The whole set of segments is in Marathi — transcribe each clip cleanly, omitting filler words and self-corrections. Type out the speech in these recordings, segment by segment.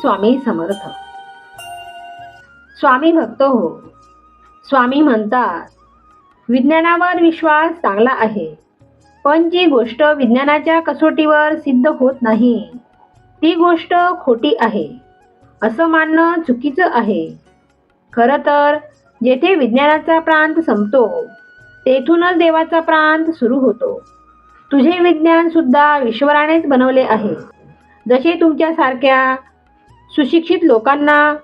स्वामी समर्थ. स्वामी भक्त हो. स्वामी म्हणतात, विज्ञानावर विश्वास चांगला आहे, पण जी गोष्ट विज्ञानाच्या कसोटीवर सिद्ध होत नाही ती गोष्ट खोटी आहे असं मानणं चुकीचं आहे. खरं तर जेथे विज्ञानाचा प्रांत संपतो तेथूनच देवाचा प्रांत सुरू होतो. तुझे विज्ञान सुद्धा ईश्वरानेच बनवले आहे. जसे तुमच्यासारख्या सुशिक्षित लोकांना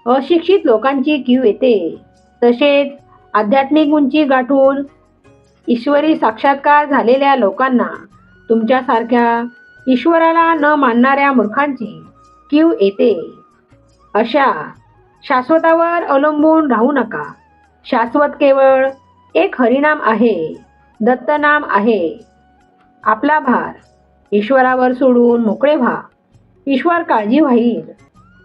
अशिक्षित लोकांची कीव येते, तसेच आध्यात्मिक उंची गाठून ईश्वरी साक्षात्कार झालेल्या लोकांना तुमच्यासारख्या ईश्वराला न मानणाऱ्या मूर्खांची कीव येते. अशा शाश्वतावर अवलंबून राहू नका. शाश्वत केवळ एक हरिनाम आहे, दत्तनाम आहे. आपला भार ईश्वरावर सोडून मोकळे व्हा. ईश्वर काळजी घेईल.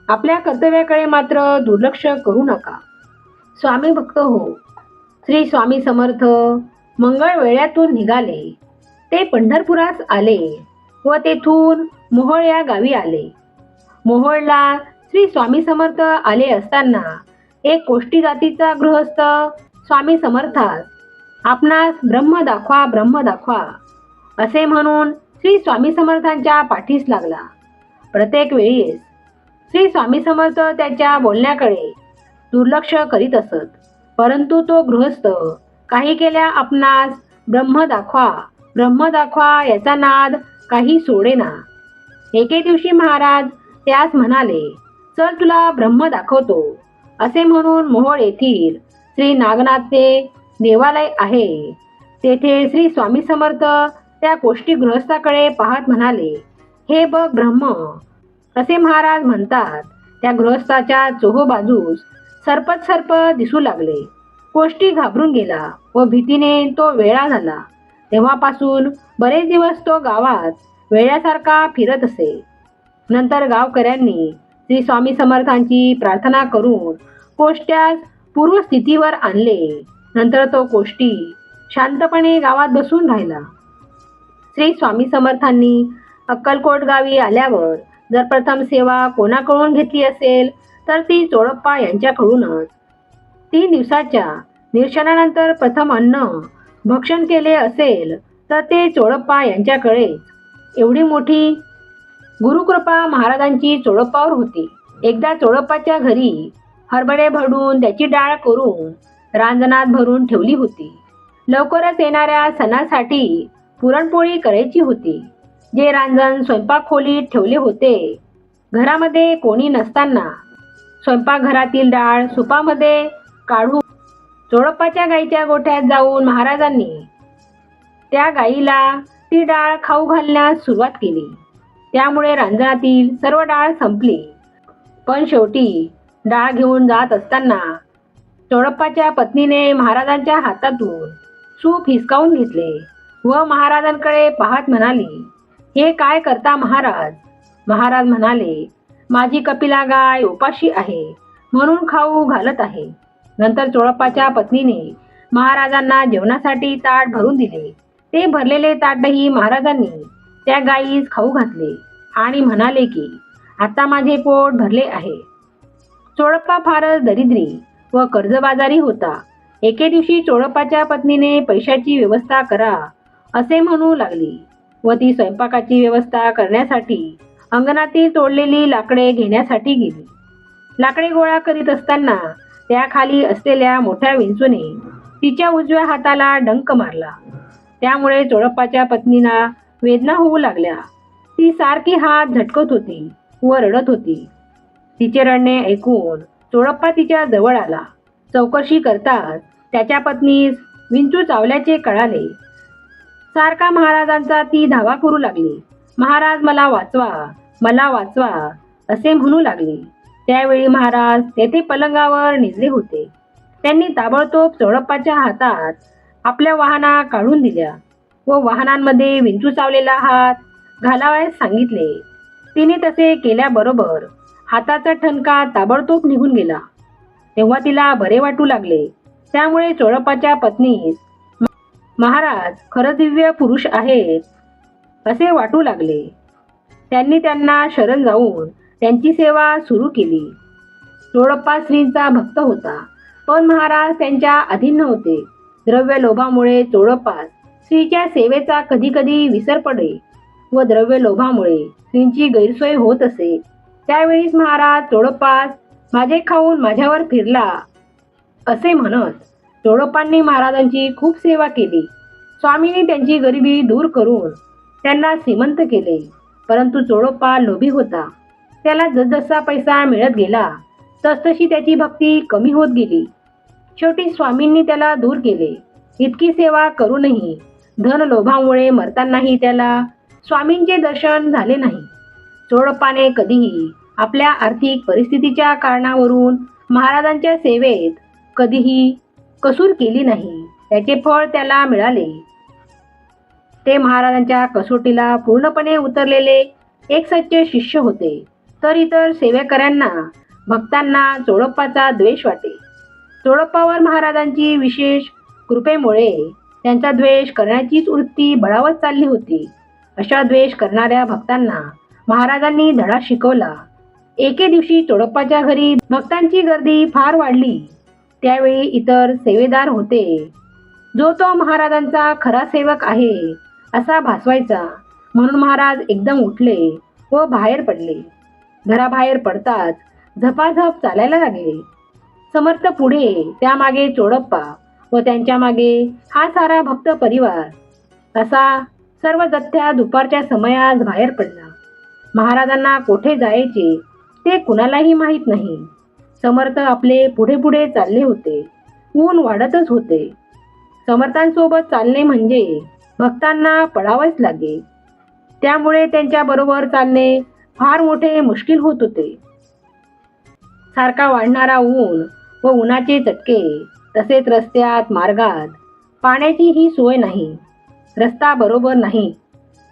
आपल्या कर्तव्याकडे मात्र दुर्लक्ष करू नका. स्वामी भक्त हो. श्री स्वामी समर्थ मंगळ वेळ्यातून निघाले. ते पंढरपुरास आले व तेथून मोहोळ या गावी आले. मोहोळला श्री स्वामी समर्थ आले असताना एक कोष्टी जातीचा गृहस्थ स्वामी समर्थास आपणास ब्रह्म दाखवा, ब्रह्म दाखवा असे म्हणून श्री स्वामी समर्थांच्या पाठीस लागला. प्रत्येक वेळेस श्री स्वामी समर्थ त्याच्या बोलण्याकडे दुर्लक्ष करीत असत, परंतु तो गृहस्थ काही केल्या आपणास ब्रह्म दाखवा, ब्रह्म दाखवा याचा नाद काही सोडेना. एके दिवशी महाराज त्यास म्हणाले, चल तुला ब्रह्म दाखवतो. असे म्हणून मोहोळ येथील श्री नागनाथचे देवालय आहे. तेथे श्री स्वामी समर्थ त्या कोष्टी गृहस्थाकडे पाहत म्हणाले, हे बघ ब्रह्म. असे महाराज म्हणतात. त्या गृहस्थाच्या चोहो बाजूस सरपत सर्प दिसू लागले. कोष्टी घाबरून गेला व भीतीने तो वेडा झाला. तेव्हापासून बरेच दिवस तो गावात वेड्यासारखा फिरत असे. नंतर गावकऱ्यांनी श्री स्वामी समर्थांची प्रार्थना करून कोष्ट्यास पूर्वस्थितीवर आणले. नंतर तो कोष्टी शांतपणे गावात बसून राहिला. श्री स्वामी समर्थांनी अक्कलकोट गावी आल्यावर जर प्रथम सेवा कोणाकडून घेतली असेल तर ती चोळप्पा यांच्याकडूनच. 3 दिवसाच्या निरशनानंतर प्रथम अन्न भक्षण केले असेल तर ते चोळप्पा यांच्याकडे. एवढी मोठी गुरुकृपा महाराजांची चोळप्पावर होती. एकदा चोळप्पाच्या घरी हरभरे भरडून त्याची डाळ करून रांजणात भरून ठेवली होती. लवकरच येणाऱ्या सणासाठी पुरणपोळी करायची होती. जे रांजण स्वयंपाक खोलीत ठेवले होते. घरामध्ये कोणी नसताना स्वयंपाकघरातील डाळ सुपामध्ये काढून चोळप्पाच्या गाईच्या गोठ्यात जाऊन महाराजांनी त्या गाईला ती डाळ खाऊ घालण्यास सुरुवात केली. त्यामुळे रांजणातील सर्व डाळ संपली. पण शेवटी डाळ घेऊन जात असताना चोळप्पाच्या पत्नीने महाराजांच्या हातातून सूप हिसकावून घेतले व महाराजांकडे पाहत म्हणाली, हे काय करता महाराज? महाराज म्हणाले, माझी कपिला गाय उपाशी आहे म्हणून खाऊ घालत आहे. नंतर चोळप्पाच्या पत्नीने महाराजांना जेवणासाठी ताट भरून दिले. ते भरलेले ताटही महाराजांनी त्या गायीस खाऊ घातले आणि म्हणाले की आता माझे पोट भरले आहे. चोळप्पा फारच दरिद्री व कर्जबाजारी होता. एके दिवशी चोळप्पाच्या पत्नीने पैशाची व्यवस्था करा असे म्हणू लागली व ती स्वयंपाकाची व्यवस्था करण्यासाठी अंगणातील तोडलेली लाकडे घेण्यासाठी गेली. लाकडे गोळा करीत असताना त्याखाली असलेल्या मोठ्या विंचूने तिच्या उजव्या हाताला डंक मारला. त्यामुळे चोळप्पाच्या पत्नीला वेदना होऊ लागल्या. ती सारखी हात झटकत होती व रडत होती. तिचे रडणे ऐकून चोळप्पा तिच्या जवळ आला. चौकशी करताच त्याच्या पत्नीस विंचू चावल्याचे कळाले. सारखा महाराजांचा ती धावा करू लागली. महाराज मला वाचवा, मला वाचवा असे म्हणू लागली. त्यावेळी महाराज तेथे पलंगावर निजले होते. त्यांनी ताबडतोब चोळप्पाच्या हातात आपल्या वाहना काढून दिल्या व वाहनांमध्ये विंचू चावलेला हात घालावयास सांगितले. तिने तसे केल्याबरोबर हाताचा ठणका ताबडतोब निघून गेला. तेव्हा तिला बरे वाटू लागले. त्यामुळे चोळप्पाच्या पत्नीस महाराज खरं दिव्य पुरुष आहेत असे वाटू लागले. त्यांनी त्यांना शरण जाऊन त्यांची सेवा सुरू केली. चोळप्पा श्रींचा भक्त होता, पण महाराज त्यांच्या अधीन नव्हते. द्रव्य लोभामुळे चोळप्पास श्रीच्या सेवेचा कधी कधी विसर पडे व द्रव्य लोभामुळे श्रींची गैरसोय होत असे. त्यावेळीस महाराज चोळप्पास माझे खाऊन माझ्यावर फिरला असे म्हणत. चोळप्पांनी महाराजांची खूप सेवा केली. स्वामींनी त्यांची गरिबी दूर करून त्यांना श्रीमंत केले. परंतु चोळप्पा लोभी होता. त्याला जसजसा पैसा मिळत गेला तसतशी त्याची भक्ती कमी होत गेली. शेवटी स्वामींनी त्याला दूर केले. इतकी सेवा करूनही धन लोभामुळे मरतानाही त्याला स्वामींचे दर्शन झाले नाही. चोळप्पाने कधीही आपल्या आर्थिक परिस्थितीच्या कारणावरून महाराजांच्या सेवेत कधीही कसूर केली नाही. त्याचे फळ त्याला मिळाले. ते महाराजांच्या कसोटीला पूर्णपणे उतरलेले एक सच्चे शिष्य होते. तर इतर सेवेकऱ्यांना भक्तांना चोळप्पाचा द्वेष वाटे. चोळप्पावर महाराजांची विशेष कृपेमुळे त्यांचा द्वेष करण्याचीच वृत्ती बळावत चालली होती. अशा द्वेष करणाऱ्या भक्तांना महाराजांनी धडा शिकवला. एके दिवशी चोळप्पाच्या घरी भक्तांची गर्दी फार वाढली. त्यावेळी इतर सेवेदार होते. जो तो महाराजांचा खरा सेवक आहे असा भासवायचा. म्हणून महाराज एकदम उठले व बाहेर पडले. घराबाहेर पडताच झपाझप चालायला लागले. समर्थ पुढे, त्यामागे चोळप्पा व त्यांच्या मागे हा सारा भक्त परिवार. असा सर्व जथ्या दुपारच्या समयास बाहेर पडला. महाराजांना कोठे जायचे ते कुणालाही माहीत नाही. समर्थ आपले पुढे पुढे चालले होते. ऊन वाढतच होते. समर्थांसोबत चालणे म्हणजे भक्तांना पळावेच लागे. त्यामुळे त्यांच्याबरोबर चालणे फार मोठे मुश्किल होत होते. सारखा वाढणारा ऊन व उन्हाचे चटके, तसेच रस्त्यात मार्गात पाण्याचीही सोय नाही. रस्ता बरोबर नाही.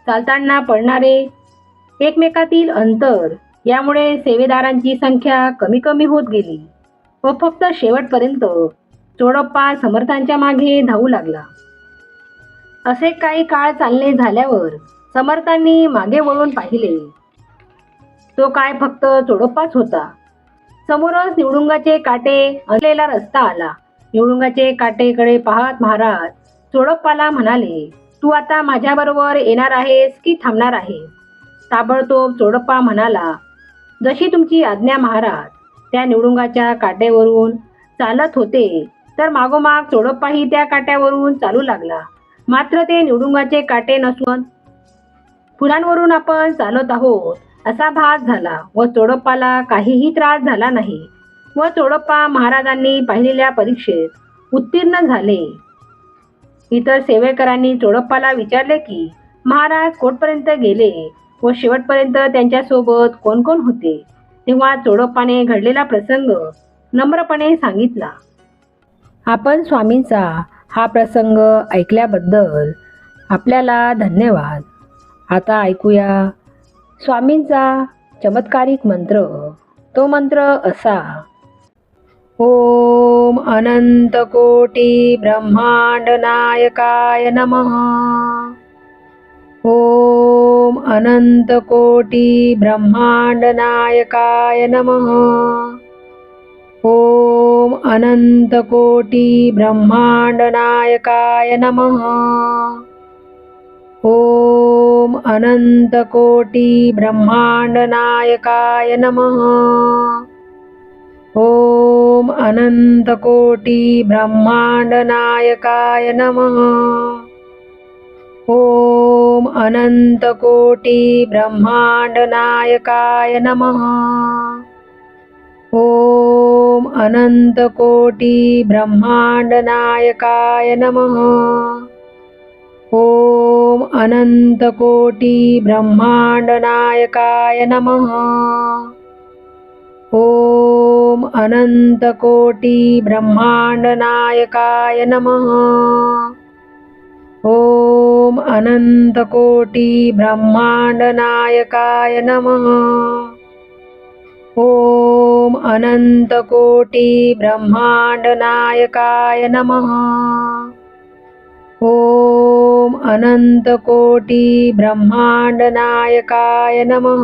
चालताना पडणारे एकमेकातील अंतर यामुळे सेवेदारांची संख्या कमी कमी होत गेली व फक्त शेवटपर्यंत चोळप्पा समर्थांच्या मागे धावू लागला. असे काही काळ चालणे झाल्यावर समर्थांनी मागे वळून पाहिले. तो काय फक्त चोळप्पाच होता. समोरच निवडुंगाचे काटे असलेला रस्ता आला. निवडुंगाचे काटेकडे पाहत महाराज चोळप्पाला म्हणाले, तू आता माझ्याबरोबर येणार आहेस की थांबणार आहेस? ताबडतोब चोळप्पा म्हणाला, जशी तुमची आज्ञा महाराज. त्या निवडुंगाच्या काट्यावरून चालत होते तर मागोमाग चोळप्पाही त्या काट्यावरून चालू लागला. मात्र ते निवडुंगाचे काटे नसून फुलांवरून आपण चालत आहोत असा भास झाला व चोळप्पाला काहीही त्रास झाला नाही व चोळप्पा महाराजांनी पाहिलेल्या परीक्षेत उत्तीर्ण झाले. इतर सेवेकरांनी चोळप्पाला विचारले की महाराज कोठपर्यंत गेले व शेवटपर्यंत त्यांच्यासोबत कोण कोण होते. तेव्हा चोळप्पाने घडलेला प्रसंग नम्रपणे सांगितला. आपण स्वामींचा हा प्रसंग ऐकल्याबद्दल आपल्याला धन्यवाद. आता ऐकूया स्वामींचा चमत्कारिक मंत्र. तो मंत्र असा: ओम अनंत कोटी ब्रह्मांड नायकाय नमः. ओम अनंत कोटी ब्रह्मांड नायकाय नमः. ओम अनंत कोटी ब्रह्मांड नायकाय नमः. ओम अनंत कोटी ब्रह्मांड नायकाय नमः. ओम अनंत कोटी ब्रह्मांड नायकाय नमः. ओम अनंत कोटी ब्रह्मांड नायकाय नमः. ओम अनंत कोटी ब्रह्मांड नायकाय नमः. ओम अनंत कोटी ब्रह्मांड नायकाय नमः. ओम अनंत कोटी ब्रह्मांड नायकाय नमः. ओम अनंत कोटी ब्रह्मांड नायकाय नमः. ओम अनंत कोटी ब्रह्मांड नायकाय नमः. ओम अनंत कोटी ब्रह्मांड नायकाय नमः.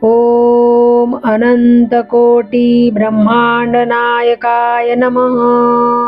ओम अनंतकोटी ब्रह्मांड नायकाय नमः.